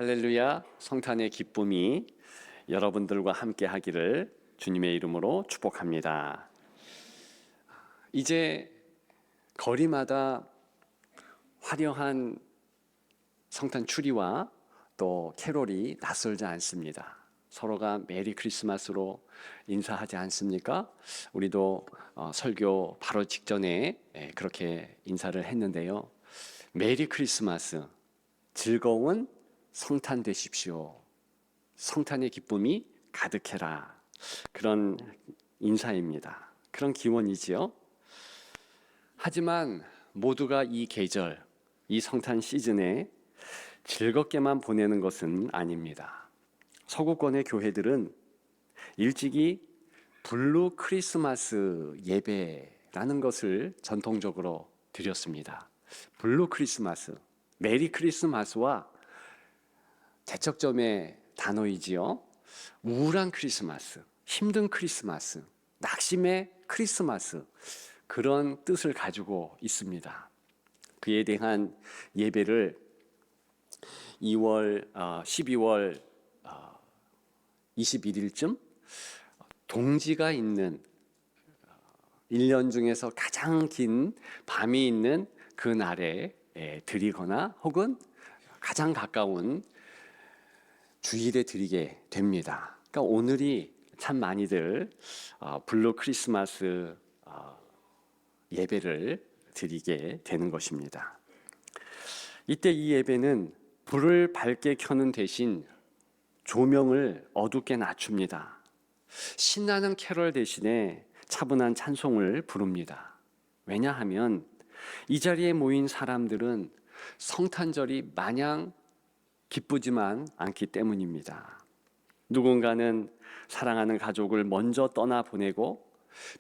할렐루야, 성탄의 기쁨이 여러분들과 함께 하기를 주님의 이름으로 축복합니다. 이제 거리마다 화려한 성탄 추리와 또 캐롤이 낯설지 않습니다. 서로가 메리 크리스마스로 인사하지 않습니까? 우리도 설교 바로 직전에 그렇게 인사를 했는데요. 메리 크리스마스, 즐거운 성탄 되십시오. 성탄의 기쁨이 가득해라. 그런 인사입니다. 그런 기원이지요. 하지만 모두가 이 계절, 이 성탄 시즌에 즐겁게만 보내는 것은 아닙니다. 서구권의 교회들은 일찍이 블루 크리스마스 예배라는 것을 전통적으로 드렸습니다. 블루 크리스마스, 메리 크리스마스와 대척점의 단어이지요. 우울한 크리스마스, 힘든 크리스마스, 낙심의 크리스마스, 그런 뜻을 가지고 있습니다. 그에 대한 예배를 12월 21일쯤 동지가 있는 1년 중에서 가장 긴 밤이 있는 그 날에 드리거나 혹은 가장 가까운 주일에 드리게 됩니다. 그러니까 오늘이 참 많이들 블루 크리스마스 예배를 드리게 되는 것입니다. 이때 이 예배는 불을 밝게 켜는 대신 조명을 어둡게 낮춥니다. 신나는 캐럴 대신에 차분한 찬송을 부릅니다. 왜냐하면 이 자리에 모인 사람들은 성탄절이 마냥 기쁘지만 않기 때문입니다. 누군가는 사랑하는 가족을 먼저 떠나보내고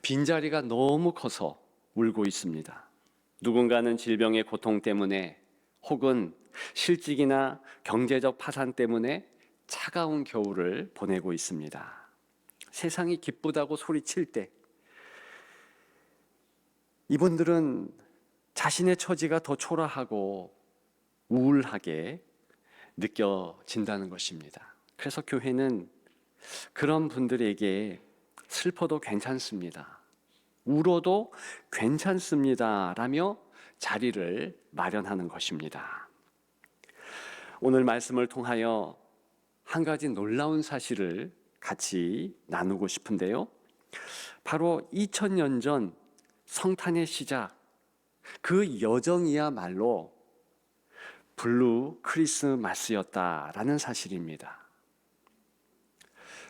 빈자리가 너무 커서 울고 있습니다. 누군가는 질병의 고통 때문에 혹은 실직이나 경제적 파산 때문에 차가운 겨울을 보내고 있습니다. 세상이 기쁘다고 소리칠 때 이분들은 자신의 처지가 더 초라하고 우울하게 느껴진다는 것입니다. 그래서 교회는 그런 분들에게 슬퍼도 괜찮습니다, 울어도 괜찮습니다 라며 자리를 마련하는 것입니다. 오늘 말씀을 통하여 한 가지 놀라운 사실을 같이 나누고 싶은데요. 바로 2000년 전 성탄의 시작, 그 여정이야말로 블루 크리스마스였다라는 사실입니다.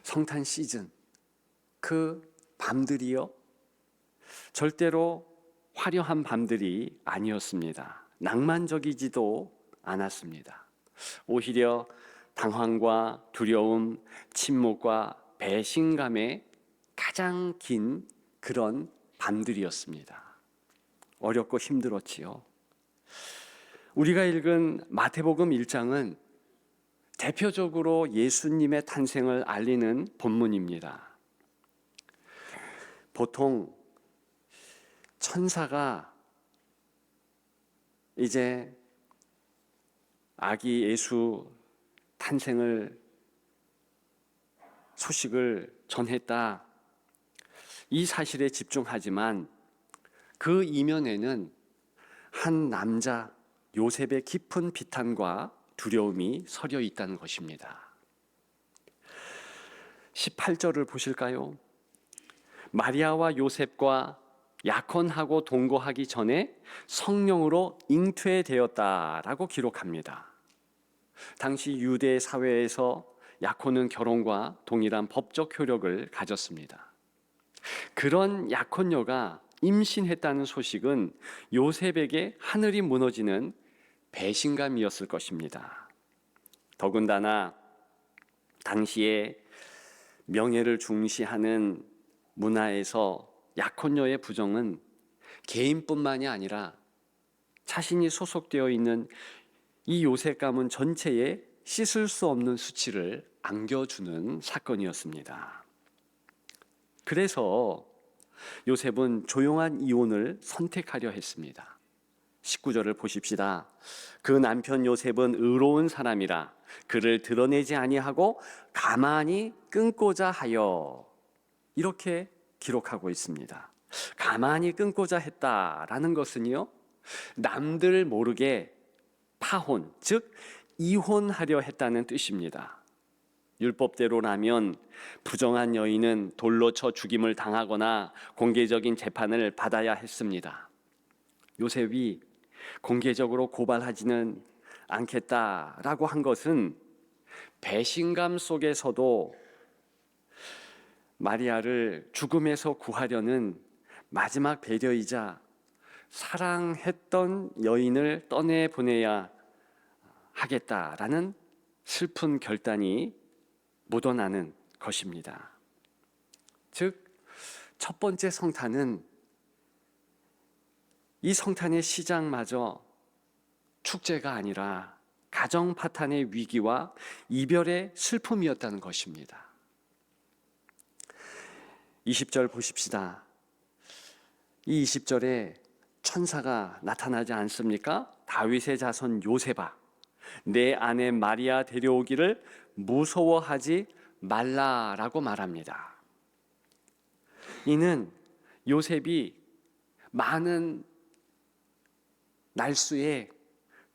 성탄 시즌, 그 밤들이요, 절대로 화려한 밤들이 아니었습니다. 낭만적이지도 않았습니다. 오히려 당황과 두려움, 침묵과 배신감의 가장 긴 그런 밤들이었습니다. 어렵고 힘들었지요. 우리가 읽은 마태복음 1장은 대표적으로 예수님의 탄생을 알리는 본문입니다. 보통 천사가 이제 아기 예수 탄생을 소식을 전했다, 이 사실에 집중하지만 그 이면에는 한 남자 요셉의 깊은 비탄과 두려움이 서려 있다는 것입니다. 18절을 보실까요? 마리아와 요셉과 약혼하고 동거하기 전에 성령으로 잉태되었다라고 기록합니다. 당시 유대 사회에서 약혼은 결혼과 동일한 법적 효력을 가졌습니다. 그런 약혼녀가 임신했다는 소식은 요셉에게 하늘이 무너지는 배신감이었을 것입니다. 더군다나 당시에 명예를 중시하는 문화에서 약혼녀의 부정은 개인뿐만이 아니라 자신이 소속되어 있는 이 요셉 가문 전체에 씻을 수 없는 수치를 안겨주는 사건이었습니다. 그래서 요셉은 조용한 이혼을 선택하려 했습니다. 19절을 보십시다. 그 남편 요셉은 의로운 사람이라 그를 드러내지 아니하고 가만히 끊고자 하여, 이렇게 기록하고 있습니다. 가만히 끊고자 했다라는 것은요, 남들 모르게 파혼, 즉 이혼하려 했다는 뜻입니다. 율법대로라면 부정한 여인은 돌로 쳐 죽임을 당하거나 공개적인 재판을 받아야 했습니다. 요셉이 공개적으로 고발하지는 않겠다라고 한 것은 배신감 속에서도 마리아를 죽음에서 구하려는 마지막 배려이자 사랑했던 여인을 떠내보내야 하겠다라는 슬픈 결단이 묻어나는 것입니다. 즉, 첫 번째 성탄은 이 성탄의 시작마저 축제가 아니라 가정 파탄의 위기와 이별의 슬픔이었다는 것입니다. 20절 보십시다. 이 20절에 천사가 나타나지 않습니까? 다윗의 자손 요셉아, 내 아내 마리아 데려오기를 무서워하지 말라라고 말합니다. 이는 요셉이 많은 날수의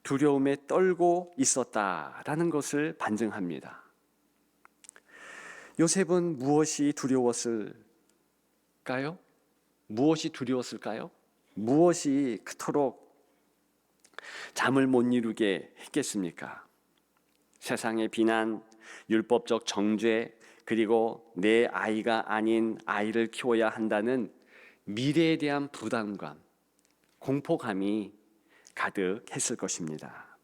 두려움에 떨고 있었다라는 것을 반증합니다. 요셉은 무엇이 두려웠을까요? 무엇이 두려웠을까요? 무엇이 그토록 잠을 못 이루게 했겠습니까? 세상의 비난, 율법적 정죄, 그리고 내 아이가 아닌 아이를 키워야 한다는 미래에 대한 부담감, 공포감이 가득했을 것입니다.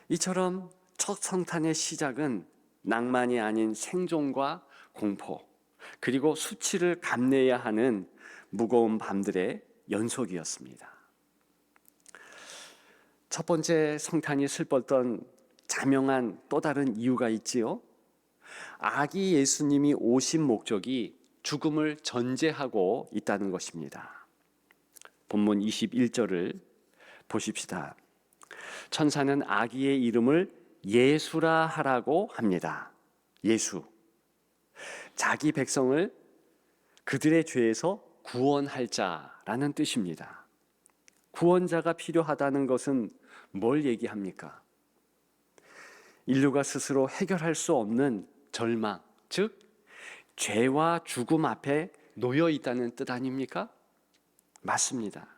이처럼 첫 성탄의 시작은 낭만이 아닌 생존과 공포, 그리고 수치를 감내해야 하는 무거운 밤들의 연속이었습니다. 첫 번째 성탄이 슬펐던 자명한 또 다른 이유가 있지요. 아기 예수님이 오신 목적이 죽음을 전제하고 있다는 것입니다. 본문 21절을 보십시다. 천사는 아기의 이름을 예수라 하라고 합니다. 예수. 자기 백성을 그들의 죄에서 구원할 자라는 뜻입니다. 구원자가 필요하다는 것은 뭘 얘기합니까? 인류가 스스로 해결할 수 없는 절망, 즉 죄와 죽음 앞에 놓여 있다는 뜻 아닙니까? 맞습니다.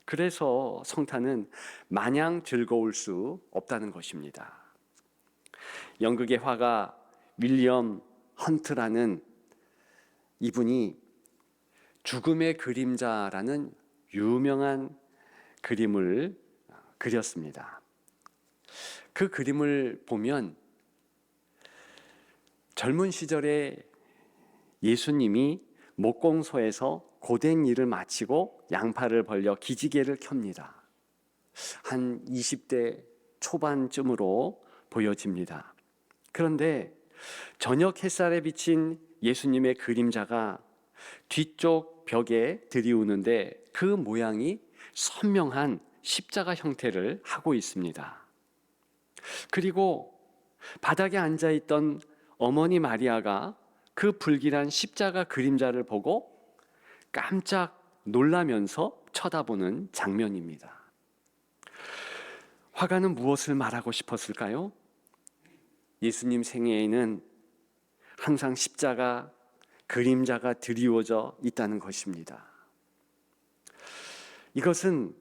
그래서 성탄은 마냥 즐거울 수 없다는 것입니다. 영국의 화가 윌리엄 헌트라는 이분이 죽음의 그림자라는 유명한 그림을 그렸습니다. 그 그림을 보면 젊은 시절에 예수님이 목공소에서 고된 일을 마치고 양팔을 벌려 기지개를 켭니다. 한 20대 초반쯤으로 보여집니다. 그런데 저녁 햇살에 비친 예수님의 그림자가 뒤쪽 벽에 들이우는데 그 모양이 선명한 십자가 형태를 하고 있습니다. 그리고 바닥에 앉아있던 어머니 마리아가 그 불길한 십자가 그림자를 보고 깜짝 놀라면서 쳐다보는 장면입니다. 화가는 무엇을 말하고 싶었을까요? 예수님 생애에는 항상 십자가 그림자가 드리워져 있다는 것입니다. 이것은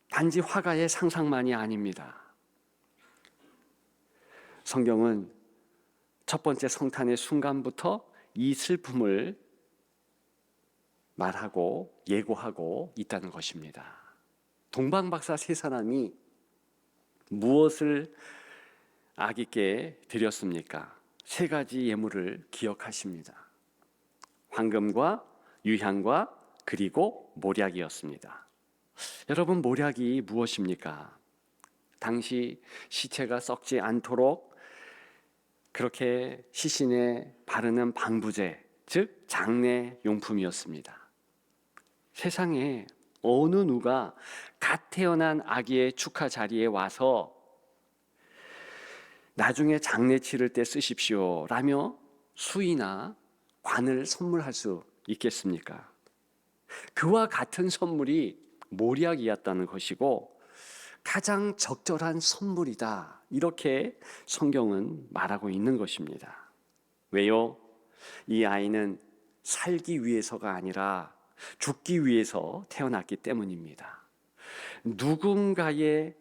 단지 화가의 상상만이 아닙니다. 성경은 첫 번째 성탄의 순간부터 이 슬픔을 말하고 예고하고 있다는 것입니다. 동방박사 세 사람이 무엇을 아기께 드렸습니까? 세 가지 예물을 기억하십니다. 황금과 유향과 그리고 모략이었습니다. 여러분, 모략이 무엇입니까? 당시 시체가 썩지 않도록 그렇게 시신에 바르는 방부제, 즉 장례 용품이었습니다. 세상에 어느 누가 갓 태어난 아기의 축하 자리에 와서 나중에 장례 치를 때 쓰십시오 라며 수의나 관을 선물할 수 있겠습니까? 그와 같은 선물이 몰약이었다는 것이고 가장 적절한 선물이다, 이렇게 성경은 말하고 있는 것입니다. 왜요? 이 아이는 살기 위해서가 아니라 죽기 위해서 태어났기 때문입니다. 누군가의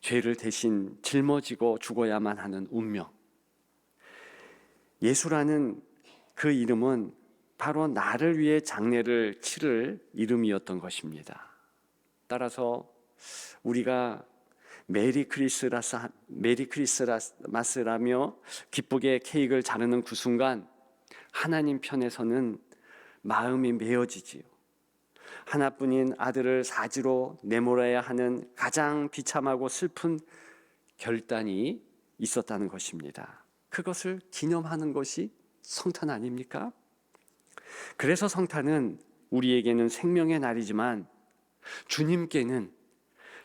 죄를 대신 짊어지고 죽어야만 하는 운명. 예수라는 그 이름은 바로 나를 위해 장례를 치를 이름이었던 것입니다. 따라서 우리가 메리 크리스마스라며 기쁘게 케이크를 자르는 그 순간 하나님 편에서는 마음이 메어지지요. 하나뿐인 아들을 사지로 내몰아야 하는 가장 비참하고 슬픈 결단이 있었다는 것입니다. 그것을 기념하는 것이 성탄 아닙니까? 그래서 성탄은 우리에게는 생명의 날이지만 주님께는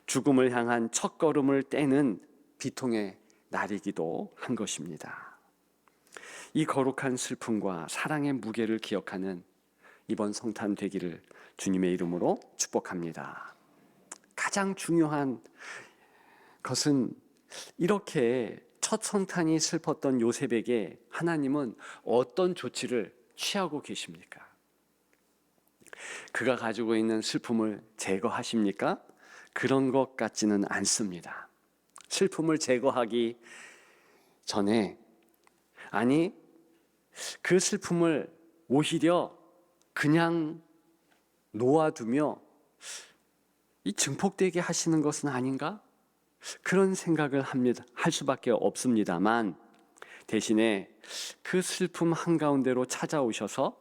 죽음을 향한 첫걸음을 떼는 비통의 날이기도 한 것입니다. 이 거룩한 슬픔과 사랑의 무게를 기억하는 이번 성탄 되기를 주님의 이름으로 축복합니다. 가장 중요한 것은 이렇게 첫 성탄이 슬펐던 요셉에게 하나님은 어떤 조치를 취하고 계십니까? 그가 가지고 있는 슬픔을 제거하십니까? 그런 것 같지는 않습니다. 슬픔을 제거하기 전에, 아니 그 슬픔을 오히려 그냥 놓아두며 이 증폭되게 하시는 것은 아닌가? 그런 생각을 할 수밖에 없습니다만, 대신에 그 슬픔 한가운데로 찾아오셔서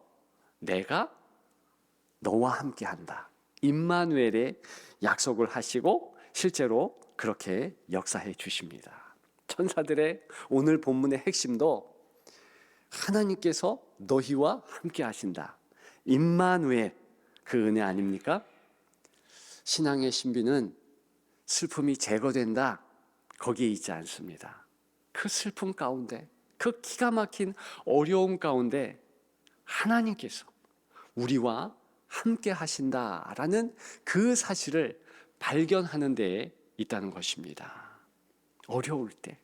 내가 너와 함께한다, 임마누엘의 약속을 하시고 실제로 그렇게 역사해 주십니다. 천사들의 오늘 본문의 핵심도 하나님께서 너희와 함께 하신다, 임마누엘, 그 은혜 아닙니까? 신앙의 신비는 슬픔이 제거된다, 거기에 있지 않습니다. 그 슬픔 가운데, 그 기가 막힌 어려움 가운데 하나님께서 우리와 함께 하신다라는 그 사실을 발견하는 데에 있다는 것입니다. 어려울 때,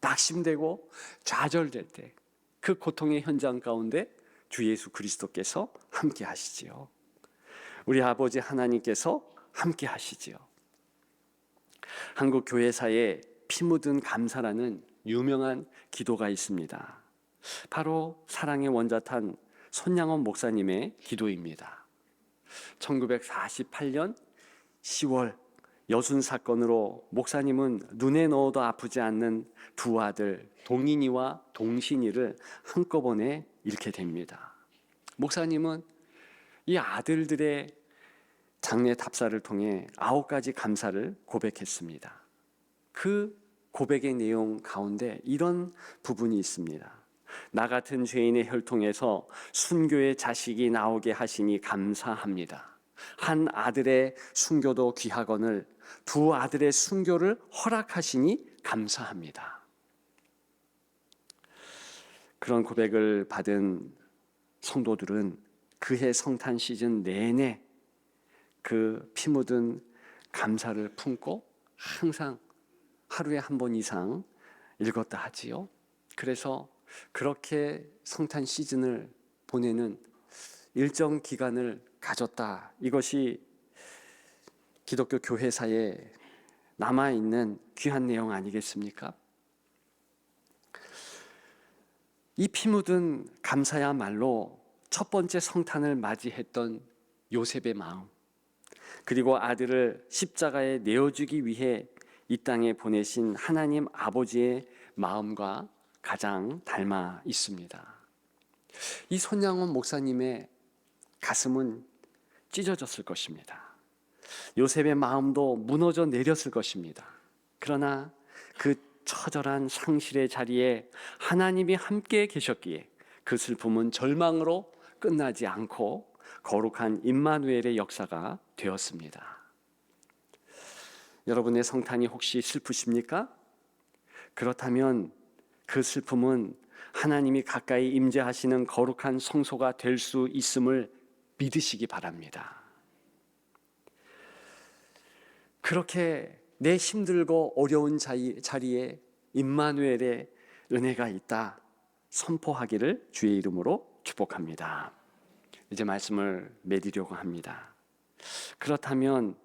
낙심되고 좌절될 때, 그 고통의 현장 가운데 주 예수 그리스도께서 함께 하시지요. 우리 아버지 하나님께서 함께 하시지요. 한국 교회사에 피 묻은 감사라는 유명한 기도가 있습니다. 바로 사랑의 원자탄 손양원 목사님의 기도입니다. 1948년 10월 여순 사건으로 목사님은 눈에 넣어도 아프지 않는 두 아들 동인이와 동신이를 한꺼번에 잃게 됩니다. 목사님은 이 아들들의 장례 답사를 통해 9가지 감사를 고백했습니다. 그 고백의 내용 가운데 이런 부분이 있습니다. 나 같은 죄인의 혈통에서 순교의 자식이 나오게 하시니 감사합니다. 한 아들의 순교도 귀하거늘 두 아들의 순교를 허락하시니 감사합니다. 그런 고백을 받은 성도들은 그해 성탄 시즌 내내 그 피 묻은 감사를 품고 항상 하루에 한 번 이상 읽었다 하지요. 그래서 그렇게 성탄 시즌을 보내는 일정 기간을 가졌다. 이것이 기독교 교회사에 남아있는 귀한 내용 아니겠습니까? 이 피 묻은 감사야말로 첫 번째 성탄을 맞이했던 요셉의 마음, 그리고 아들을 십자가에 내어주기 위해 이 땅에 보내신 하나님 아버지의 마음과 가장 닮아 있습니다. 이 손양원 목사님의 가슴은 찢어졌을 것입니다. 요셉의 마음도 무너져 내렸을 것입니다. 그러나 그 처절한 상실의 자리에 하나님이 함께 계셨기에 그 슬픔은 절망으로 끝나지 않고 거룩한 임마누엘의 역사가 되었습니다. 여러분의 성탄이 혹시 슬프십니까? 그렇다면 그 슬픔은 하나님이 가까이 임재하시는 거룩한 성소가 될 수 있음을 믿으시기 바랍니다. 그렇게 내 힘들고 어려운 자리에 임마누엘의 은혜가 있다 선포하기를 주의 이름으로 축복합니다. 이제 말씀을 맺으려고 합니다. 그렇다면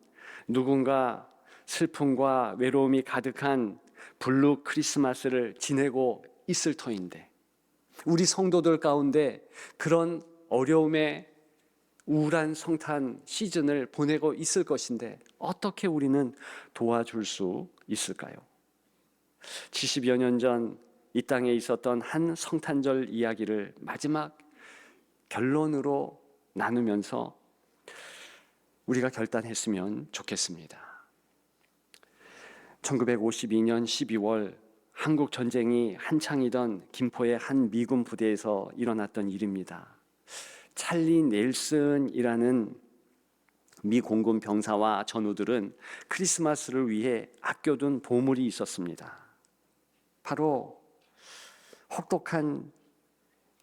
누군가 슬픔과 외로움이 가득한 블루 크리스마스를 지내고 있을 터인데, 우리 성도들 가운데 그런 어려움에 우울한 성탄 시즌을 보내고 있을 것인데 어떻게 우리는 도와줄 수 있을까요? 70여 년 전 이 땅에 있었던 한 성탄절 이야기를 마지막 결론으로 나누면서 우리가 결단했으면 좋겠습니다. 1952년 12월 한국 전쟁이 한창이던 김포의 한 미군 부대에서 일어났던 일입니다. 찰리 넬슨이라는 미 공군 병사와 전우들은 크리스마스를 위해 아껴둔 보물이 있었습니다. 바로 혹독한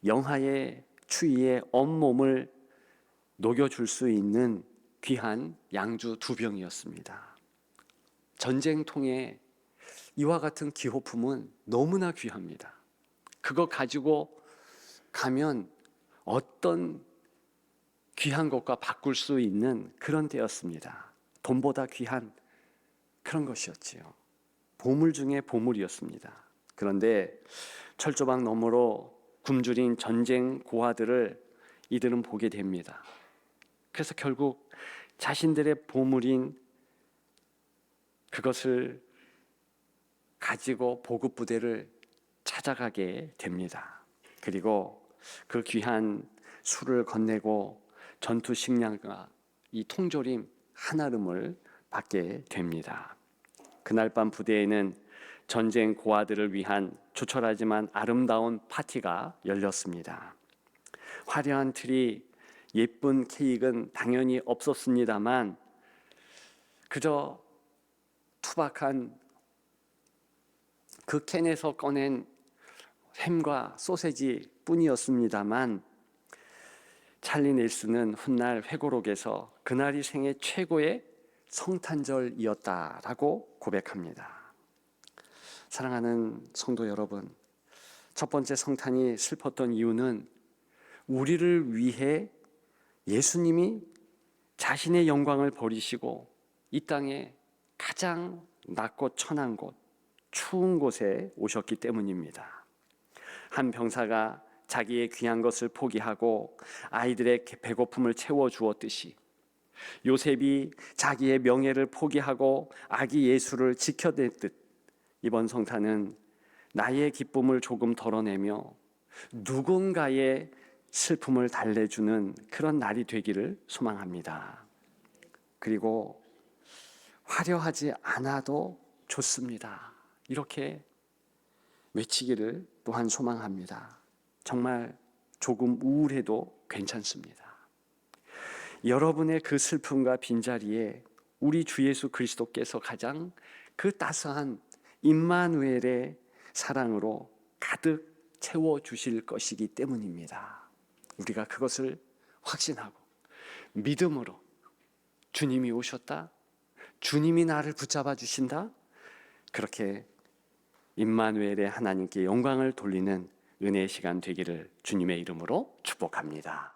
영하의 추위에 온몸을 녹여줄 수 있는 귀한 양주 2병이었습니다. 전쟁통에 이와 같은 기호품은 너무나 귀합니다. 그거 가지고 가면 어떤 귀한 것과 바꿀 수 있는 그런 때였습니다. 돈보다 귀한 그런 것이었지요. 보물 중에 보물이었습니다. 그런데 철조망 너머로 굶주린 전쟁 고아들을 이들은 보게 됩니다. 그래서 결국 자신들의 보물인 그것을 가지고 보급부대를 찾아가게 됩니다. 그리고 그 귀한 술을 건네고 전투 식량과 이 통조림 한아름을 받게 됩니다. 그날 밤 부대에는 전쟁 고아들을 위한 조촐하지만 아름다운 파티가 열렸습니다. 화려한 트리, 예쁜 케이크는 당연히 없었습니다만 그저 투박한 그 캔에서 꺼낸 햄과 소세지 뿐이었습니다만 찰리 넬슨은 훗날 회고록에서 그날이 생애 최고의 성탄절이었다라고 고백합니다. 사랑하는 성도 여러분, 첫 번째 성탄이 슬펐던 이유는 우리를 위해 예수님이 자신의 영광을 버리시고 이 땅에 가장 낮고 천한 곳, 추운 곳에 오셨기 때문입니다. 한 병사가 자기의 귀한 것을 포기하고 아이들의 배고픔을 채워주었듯이 요셉이 자기의 명예를 포기하고 아기 예수를 지켜냈듯 이번 성탄은 나의 기쁨을 조금 덜어내며 누군가의 슬픔을 달래주는 그런 날이 되기를 소망합니다. 그리고 화려하지 않아도 좋습니다. 이렇게 외치기를 또한 소망합니다. 정말 조금 우울해도 괜찮습니다. 여러분의 그 슬픔과 빈자리에 우리 주 예수 그리스도께서 가장 그 따스한 임마누엘의 사랑으로 가득 채워주실 것이기 때문입니다. 우리가 그것을 확신하고 믿음으로 주님이 오셨다, 주님이 나를 붙잡아 주신다, 그렇게 임마누엘의 하나님께 영광을 돌리는 은혜의 시간 되기를 주님의 이름으로 축복합니다.